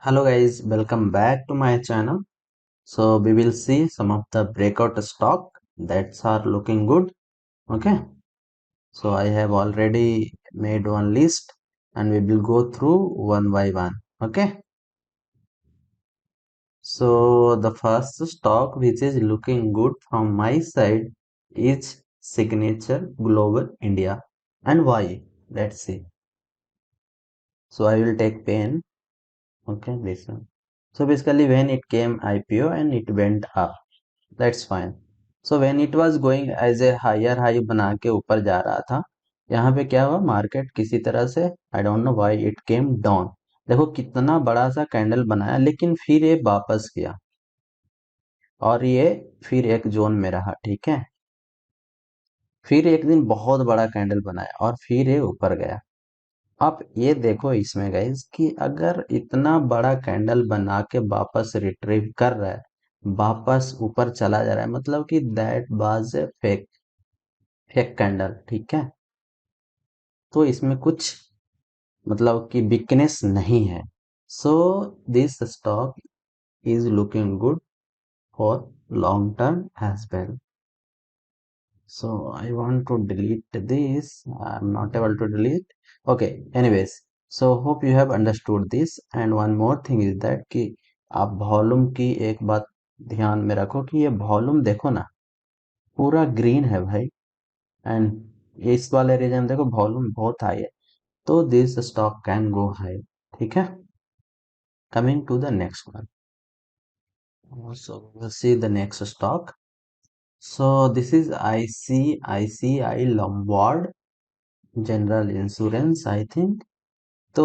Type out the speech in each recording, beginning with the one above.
Hello guys, welcome back to my channel. So we will see some of the breakout stock that's are looking good. Okay. So I have already made one list and we will go through one by one. Okay. So the first stock which is looking good from my side is Signature Global India. And why? Let's see. So I will take pen. Okay, this one. So basically when it came IPO and it went up. That's fine. So when it was going as a higher high बना के ऊपर जा रहा था, यहाँ पे क्या हुआ, मार्केट किसी तरह से I don't know why it came down. देखो कितना बड़ा सा कैंडल बनाया, लेकिन फिर ये वापस किया और ये फिर एक जोन में रहा। ठीक है, फिर एक दिन बहुत बड़ा कैंडल बनाया और फिर ये ऊपर गया। आप ये देखो इसमें गाइस कि अगर इतना बड़ा कैंडल बना के वापस रिट्रीव कर रहा है, वापस ऊपर चला जा रहा है, मतलब कि that was a fake fake candle. ठीक है, तो इसमें कुछ मतलब कि वीकनेस नहीं है। So this stock is looking good for long term as well. So I want to delete this. I'm not able to delete. Okay, anyways, so hope you have understood this. And one more thing is that कि आप volume की एक बात ध्यान में रखो कि ये वॉल्यूम देखो ना, पूरा ग्रीन है भाई। एंड इस वाले रीजन में देखो वॉल्यूम बहुत हाई है, तो this stock can go high. ठीक है, coming to the next one. So we'll see the next stock. So this is ICICI Lombard General Insurance, I think. तो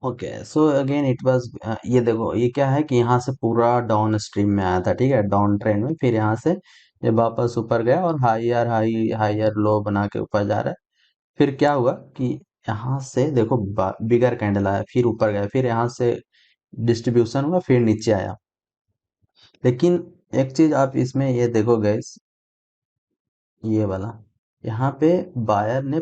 okay, so again it was, ये देखो ये क्या है कि यहाँ से पूरा डाउन स्ट्रीम में आया था। ठीक है, डाउन ट्रेंड में, फिर यहाँ से ये वापस ऊपर गया और हायर लो बना के ऊपर जा रहा है। फिर क्या हुआ कि यहाँ से देखो बिगर कैंडल आया, फिर ऊपर गया, फिर यहाँ से डिस्ट्रीब्यूशन हुआ, फिर नीचे आया। लेकिन एक चीज आप इसमें ये देखो गैस, ये वाला यहाँ पे बायर ने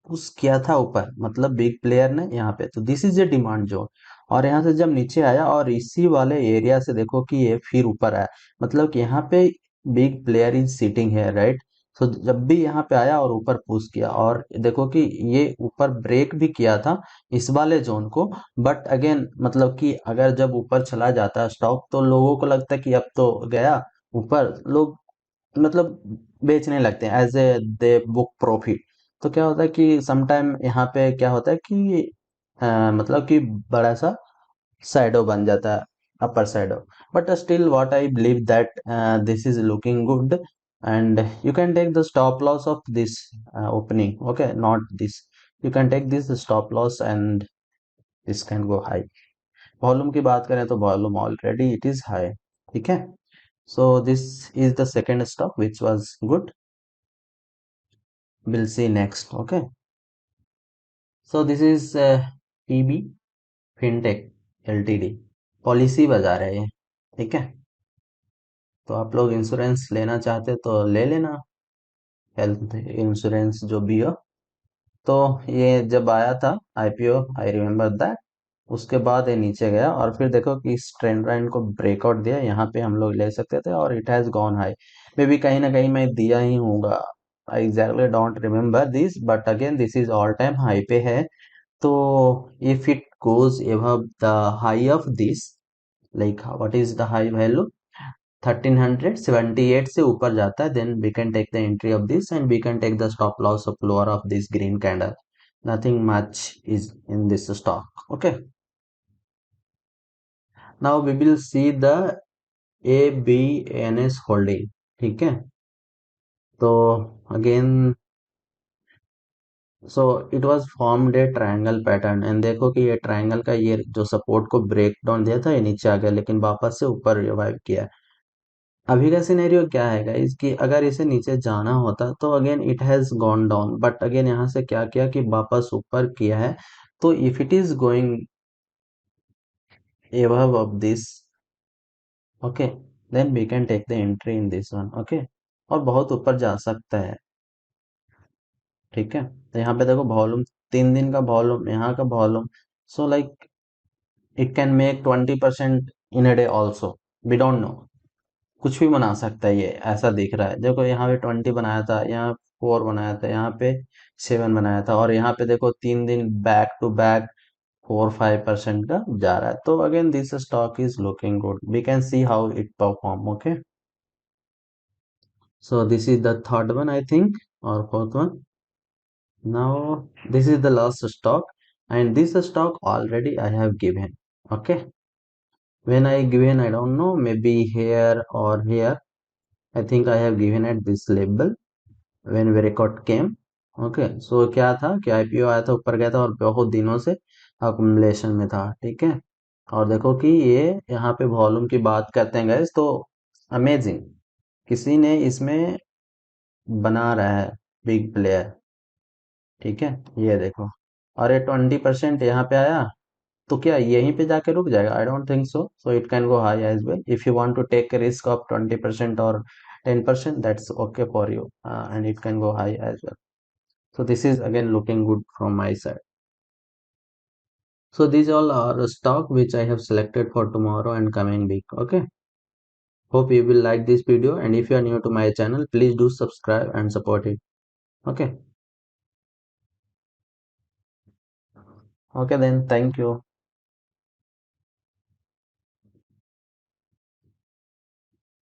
पुश किया था ऊपर, मतलब बिग प्लेयर ने यहाँ पे, तो this is a demand zone. और यहाँ से जब नीचे आया और इसी वाले एरिया से देखो कि ये फिर ऊपर आया, मतलब कि यहाँ पे बिग प्लेयर इज सिटिंग है, राइट। तो जब भी यहाँ पे आया और ऊपर पुश किया, और देखो कि ये ऊपर ब्रेक भी किया था इस वाले जोन को। बट अगेन मतलब कि अगर जब ऊपर चला जाता है स्टॉक, तो लोगों को लगता है कि अब तो गया ऊपर, लोग मतलब बेचने लगते हैं as a they book profit. तो क्या होता है कि समटाइम यहाँ पे क्या होता है कि मतलब कि बड़ा सा शैडो बन जाता है, upper shadow. But still what I believe that this is looking good, and you can take the stop loss of this opening. Okay, not this, you can take this stop loss and this can go high. Volume की बात करें तो volume already it is high. ठीक है, so this is the second stock which was good. We'll see next. Okay, so this is PB Fintech Ltd, policy बाजार है ये। ठीक है, तो आप लोग इंश्योरेंस लेना चाहते तो ले लेना, हेल्थ इंश्योरेंस जो भी हो। तो ये जब आया था आईपीओ, आई रिमेम्बर दैट, उसके बाद ये नीचे गया और फिर देखो कि इस ट्रेंड लाइन को ब्रेकआउट दिया, यहाँ पे हम लोग ले सकते थे और it has gone high. Maybe कहीं ना कहीं मैं दिया ही होऊंगा, I exactly don't remember this, but again this is all time high पे है। तो if it goes above the high of this, like what is the high value, 1378 से ऊपर जाता है, then we can take the entry of this and we can take the stop loss of lower of this green candle. Nothing much is in this stock. Okay, now we will see the ABNS holding. ठीक है, तो again so it was formed a triangle pattern, and देखो कि ये triangle का ये जो support को ब्रेक डाउन दिया था, ये नीचे आ गया, लेकिन वापस से ऊपर रिवाइव किया। अभी का सिनेरियो क्या है गाइस कि अगर इसे नीचे जाना होता तो again it has gone down, but again यहाँ से क्या किया कि वापस ऊपर किया है। तो if it is going above of this, okay, then we can take the entry in this one. Okay, और बहुत ऊपर जा सकता है। ठीक है, तो यहाँ पे देखो वॉल्यूम, 3 दिन का वॉल्यूम, यहाँ का volume, so like It can make 20% in a day also. We don't know. कुछ भी बना सकता है ये, ऐसा दिख रहा है। देखो यहाँ पे 20 बनाया था, यहाँ 4 बनाया था, यहाँ पे 7 बनाया था, और यहाँ पे देखो 3 दिन बैक टू बैक 4-5% का जा रहा है। तो again this stock is looking good, we can see how it perform. Okay, so this is the third one I think, or fourth one. Now this is the last stock, and this stock already I have given. Okay, when I given, I don't know, maybe here or here, I think I have given at this level when we record came. Okay, so क्या था कि IPO आया था, ऊपर गया था, और बहुत दिनों से अकुमुलेशन में था। ठीक है, और देखो कि ये यहाँ पे वॉल्यूम की बात करते हैं गाइस, तो अमेजिंग, किसी ने इसमें बना रहा है, बिग प्लेयर। ठीक है, ये देखो, और ये 20% यहाँ पे आया, तो क्या यहीं पे जाके रुक जाएगा? I don't think so. So it can go high as well if you want to take risk of 20% और 10%, that's okay for you, and it can go high as well. So this is again looking good from my side. So these all are stock which I have selected for tomorrow and coming week. Okay. Hope you will like this video, and if you are new to my channel, please do subscribe and support it. Okay. Okay then. Thank you.